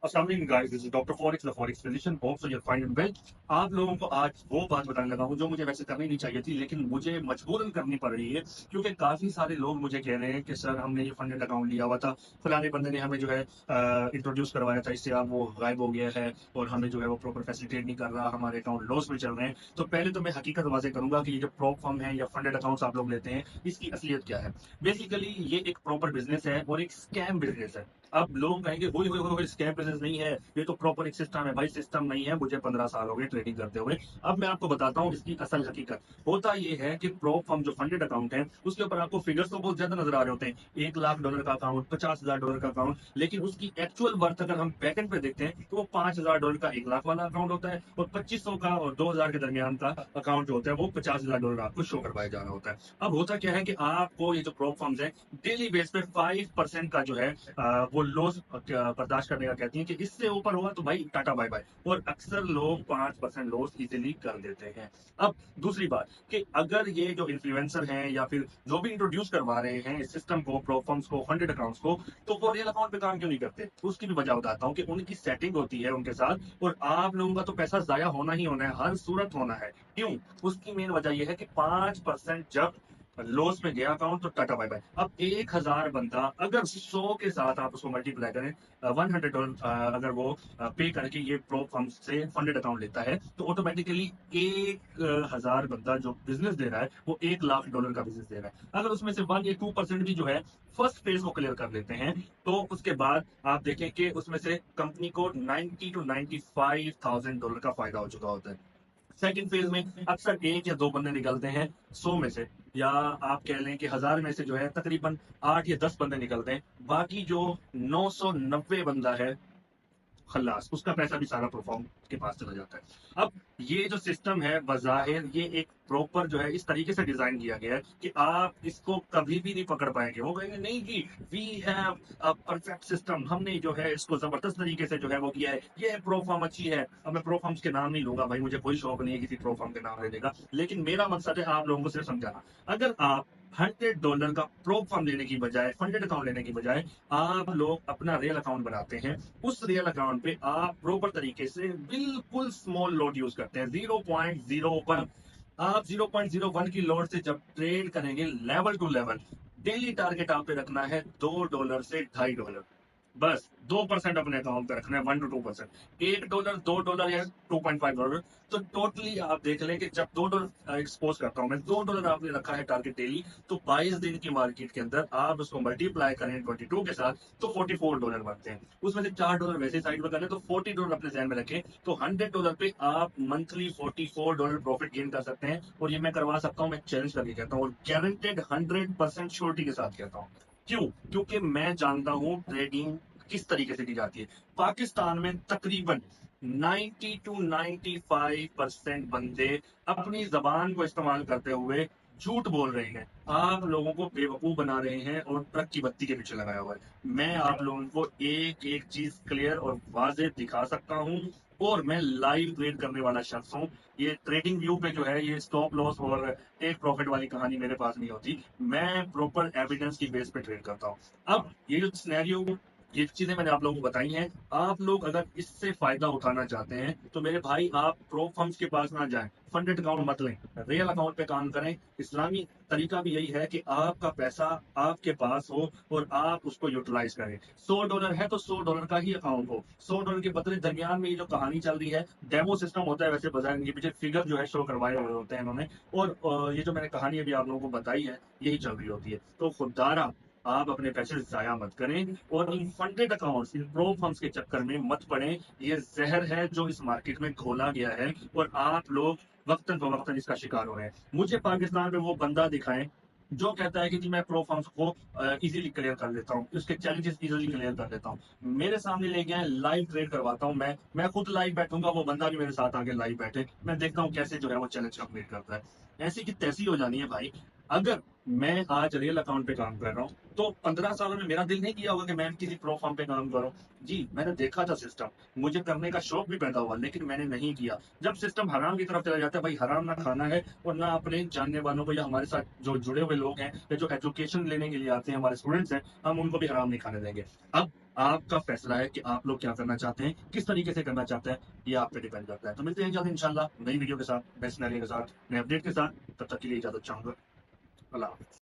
अस्सलाम वालेकुम guys, this is doctor forex the forex physician, hope so you fine and well. आप लोगों को आज वो बात बताने लगा हूं जो मुझे वैसे करनी नहीं चाहिए थी, लेकिन मुझे मजबूरन करनी पड़ रही है क्योंकि काफी सारे लोग मुझे कह रहे हैं कि सर हमने ये फंडेड अकाउंट लिया हुआ था, फलाने बंदे ने हमें जो है इंट्रोड्यूस करवाया था, इससे अब वो गायब हो गया है और हमें जो है वो प्रॉपर फैसिलिटेट नहीं कर रहा, हमारे अकाउंट लॉस में चल रहे हैं। तो पहले तो मैं हकीकत वाजे करूंगा कि ये जो प्रॉप फर्म है या फंडेड अकाउंट्स आप लोग लेते हैं, इसकी असलियत क्या है। बेसिकली ये एक प्रॉपर बिजनेस है और एक स्कैम बिजनेस है। अब लोग कहेंगे वही स्कैम बिजनेस नहीं है, ये तो प्रॉपर एक सिस्टम है। भाई सिस्टम नहीं है, मुझे 15 साल हो गए ट्रेडिंग करते हुए। अब मैं आपको बताता हूँ इसकी असल हकीकत। होता ये है कि प्रो फर्म जो फंडेड अकाउंट है उसके ऊपर आपको फिगर्स तो बहुत ज्यादा नजर आ रहे होते हैं, $1 लाख का अकाउंट, $50,000 का अकाउंट, लेकिन उसकी एक्चुअल वर्थ अगर हम बैकेंड पे देखते हैं तो वो $5,000 का 1 लाख वाला अकाउंट होता है और 2500 का और 2000 के दरमियान का अकाउंट जो होता है वो $50,000 आपको शो करवाया जा रहा होता है। अब होता क्या है कि आपको ये जो प्रो फर्म्स है डेली बेस पे 5% का जो है वो लॉस बर्दाश्त करने का कहती हैं कि इससे ऊपर हुआ तो भाई टाटा बाय बाय। और अक्सर लोग 5% लॉस इजीली कर देते हैं। अब दूसरी बात कि अगर ये जो इन्फ्लुएंसर हैं या फिर जो भी इंट्रोड्यूस करवा रहे हैं इस सिस्टम को, प्रोफॉर्म्स को, फंडेड अकाउंट्स को, तो वो रियल अकाउंट पे काम क्यों नहीं करते? तो उसकी भी वजह बताता हूँ कि उनकी सेटिंग होती है उनके साथ, और आप लोगों का तो पैसा जाया होना ही होना है, हर सूरत होना है। क्यों? उसकी मेन वजह यह है कि 5% जब लॉस में गया अकाउंट तो टाटा बाय बाय। अब 1,000 बंदा अगर 100 के साथ आप उसको मल्टीप्लाई करें, $100 अगर वो पे करके ये प्रो फर्म से फंडेड अकाउंट लेता है, तो ऑटोमेटिकली 1,000 बंदा जो बिजनेस दे रहा है वो $1 लाख का बिजनेस दे रहा है। अगर उसमें से 1 या 2% भी जो है फर्स्ट फेज को क्लियर कर लेते हैं, तो उसके बाद आप देखें कि उसमें से कंपनी को 90 to 95 थाउजेंड डॉलर का फायदा हो चुका होता है। सेकंड फेज में अक्सर एक या दो बंदे निकलते हैं 100 में से, या आप कह लें कि 1000 में से जो है तकरीबन 8 या 10 बंदे निकलते हैं। बाकी जो 990 बंदा है, खल्लास, उसका पैसा भी सारा परफॉर्म के पास चला जाता है। अब ये जो सिस्टम है बज़ाहिर ये एक प्रॉपर जो है इस तरीके से डिजाइन किया गया है कि आप इसको कभी भी नहीं पकड़ पाएंगे। वो कहेंगे नहीं जी, we have a perfect system, हमने जो है इसको जबरदस्त तरीके से जो है वो किया है, ये प्रो फॉर्म अच्छी है। अब मैं प्रो फॉर्म्स के नाम नहीं लूंगा भाई, मुझे कोई शौक नहीं है किसी प्रो फॉर्म के नाम लेने का, लेकिन मेरा मकसद है आप लोगों को सिर्फ समझाना। अगर आप $100 का प्रो फॉर्म लेने की बजाय, फंडेड अकाउंट लेने की बजाय, आप लोग अपना रियल अकाउंट बनाते हैं, उस रियल अकाउंट पे आप प्रॉपर तरीके से बिल्कुल स्मॉल लॉट यूज करते हैं, 0.01। आप 0.01 की लॉट से जब ट्रेड करेंगे level to level, daily target आप पे रखना है $2 से $2.5। बस 2% अपने अकाउंट पे रखना है, 1 to 2%। $1, $2 या $2.5। तो टोटली आप देख लें कि जब $2 एक्सपोज करता हूं मैं, $2 आपने रखा है टारगेट डेली, तो 22 दिन की मार्केट के अंदर आप उसको मल्टीप्लाई करें 22 के साथ तो $44 बनते हैं। उसमें से $4 वैसे साइड में कर लें तो $40 अपने जहन में रखें, तो $100 पे आप मंथली $44 प्रॉफिट गेन कर सकते हैं। और ये मैं करवा सकता हूँ, मैं चैलेंज करके कहता हूँ, और गारंटेड 100% श्योरिटी के साथ कहता हूँ। क्यों? क्योंकि मैं जानता हूँ ट्रेडिंग किस तरीके से की जाती है। पाकिस्तान में तकरीबन 90 to 95% बंदे अपनी जबान को इस्तेमाल करते हुए झूठ बोल रहे हैं, आप लोगों को बेवकूफ बना रहे हैं और ट्रक की बत्ती के पीछे लगाया हुआ है। मैं आप लोगों को एक एक चीज क्लियर और वाजे दिखा सकता हूँ, और मैं लाइव ट्रेड करने वाला शख्स हूँ। ये ट्रेडिंग व्यू पे जो है ये स्टॉप लॉस और टेक प्रॉफिट वाली कहानी मेरे पास नहीं होती। मैं प्रॉपर एविडेंस की बेस पे ट्रेड करता हूँ। अब ये जो सिनेरियो, ये चीजें मैंने आप लोगों को बताई हैं, आप लोग अगर इससे फायदा उठाना चाहते हैं तो मेरे भाई आप प्रो फर्म्स के पास ना जाएं, फंडेड अकाउंट मत लें, रियल अकाउंट पे काम करें। इस्लामी तरीका भी यही है कि आपका पैसा आपके पास हो और आप उसको यूटिलाइज करें। $100 है तो $100 का ही अकाउंट हो। $100 के बदले दरमियान में ये जो कहानी चल रही है, डेमो सिस्टम होता है वैसे, बाजार के पीछे फिगर जो है शो करवाए हुए होते हैं इन्होंने, और ये जो मैंने कहानी अभी आप लोगों को बताई है यही चल रही होती है। तो खुदारा आप अपने पैसे जाया मत करें और इन funded accounts, in pro firms के चक्कर में मत पड़े। ये जहर है जो इस मार्केट में घोला गया है, और आप लोग वक्तन फवक्तन इसका शिकार हो रहे हैं। मुझे पाकिस्तान में वो बंदा दिखाएं जो कहता है कि जी मैं प्रो फर्म्स को इजीली क्लियर कर लेता हूँ, उसके चैलेंजेस इजीली क्लियर कर लेता हूँ। मेरे सामने लेके आए, लाइव ट्रेड करवाता हूँ, मैं खुद लाइव बैठूंगा, वो बंदा भी मेरे साथ आके लाइव बैठे, मैं देखता हूँ कैसे जो है वो चैलेंज कंप्लीट करता है। ऐसी की तैसी हो जानी है भाई। अगर मैं आज रियल अकाउंट पे काम कर रहा हूँ तो 15 सालों में मेरा दिल नहीं किया होगा कि मैं किसी प्रो फर्म पे काम करूँ। जी, मैंने देखा था सिस्टम, मुझे करने का शौक भी पैदा हुआ, लेकिन मैंने नहीं किया। जब सिस्टम हराम की तरफ चला जाता है भाई, हराम ना खाना है और ना अपने जानने वालों को, या हमारे साथ जो जुड़े हुए लोग हैं या जो एजुकेशन लेने के लिए आते हैं, हमारे स्टूडेंट्स हैं, हम उनको भी हराम नहीं खाने देंगे। अब आपका फैसला है कि आप लोग क्या करना चाहते हैं, किस तरीके से करना चाहते हैं, ये आप पे डिपेंड करता है। तो मिलते हैं जल्द इंशाल्लाह नई वीडियो के साथ, नए सिनेरियो के साथ, नए अपडेट के साथ। तब तक के लिए इजाजत चाहूंगा। अल्लाह हाफ़िज़।